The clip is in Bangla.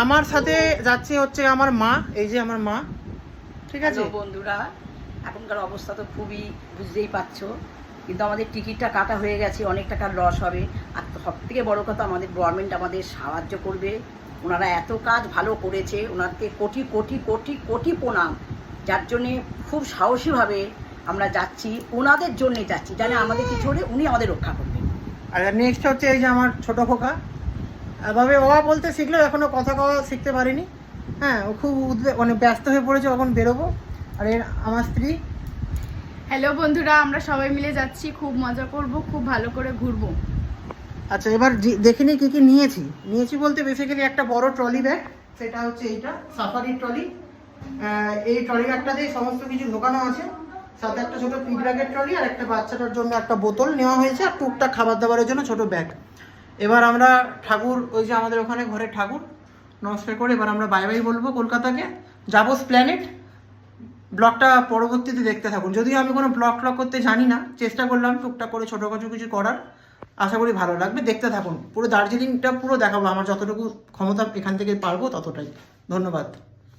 আমার সাথে যাচ্ছে হচ্ছে আমার মা, এই যে আমার মা, ঠিক আছে বন্ধুরা। এখনকার অবস্থা তো খুবই বুঝতেই পারছো, কিন্তু আমাদের টিকিটটা কাটা হয়ে গেছে, অনেক টাকার লস হবে। আর সব থেকে বড়ো কথা, আমাদের গভর্নমেন্ট আমাদের সাহায্য করবে। ওনারা এত কাজ ভালো করেছে, ওনাকে কোটি কোটি কোটি কোটি প্রণাম। যার জন্যে খুব সাহসীভাবে আমরা যাচ্ছি, ওনাদের জন্যে যাচ্ছি, জানে আমাদের কিছু হলে উনি আমাদের রক্ষা করবেন। আর নেক্সট হচ্ছে এই যে আমার ছোট খোকা, এভাবে বাবা বলতে শিখলো, এখনো কথা কওয়া শিখতে পারিনি। হ্যাঁ, ও খুব মানে ব্যস্ত হয়ে পড়েছে, কখন বেরোবো। আর এর আমার স্ত্রী। হ্যালো বন্ধুরা, আমরা সবাই মিলে যাচ্ছি, খুব মজা করব, খুব ভালো করে ঘুরবো। আচ্ছা, এবার দেখিনি কি কি নিয়েছি বলতে বেসিক্যালি একটা বড় ট্রলি ব্যাগ, সেটা হচ্ছে এইটা সাফারি ট্রলি। এই ট্রলি ব্যাগটাতেই সমস্ত কিছু ঢোকানো আছে, সাথে একটা ছোট পিগ ব্যাগের ট্রলি আর একটা বাচ্চাটার জন্য একটা বোতল নেওয়া হয়েছে, আর টুকটাক খাবার দাবারের জন্য ছোট ব্যাগ। এবার আমরা ঠাকুর, ওই যে আমাদের ওখানে ঘরে ঠাকুর নমস্কার করে এবার আমরা বাই বাই বলবো কলকাতাকে, যাবো প্ল্যানেট। ব্লগটা পরবর্তীতে দেখতে থাকুন, যদিও আমি কোনো ব্লগ করতে জানি না, চেষ্টা করলাম টুকটাক করে ছোটোখাটো কিছু করার। আশা করি ভালো লাগবে, দেখতে থাকুন। পুরো দার্জিলিংটা পুরো দেখাবো, আমার যতটুকু ক্ষমতা এখান থেকে পারবো ততটাই। ধন্যবাদ।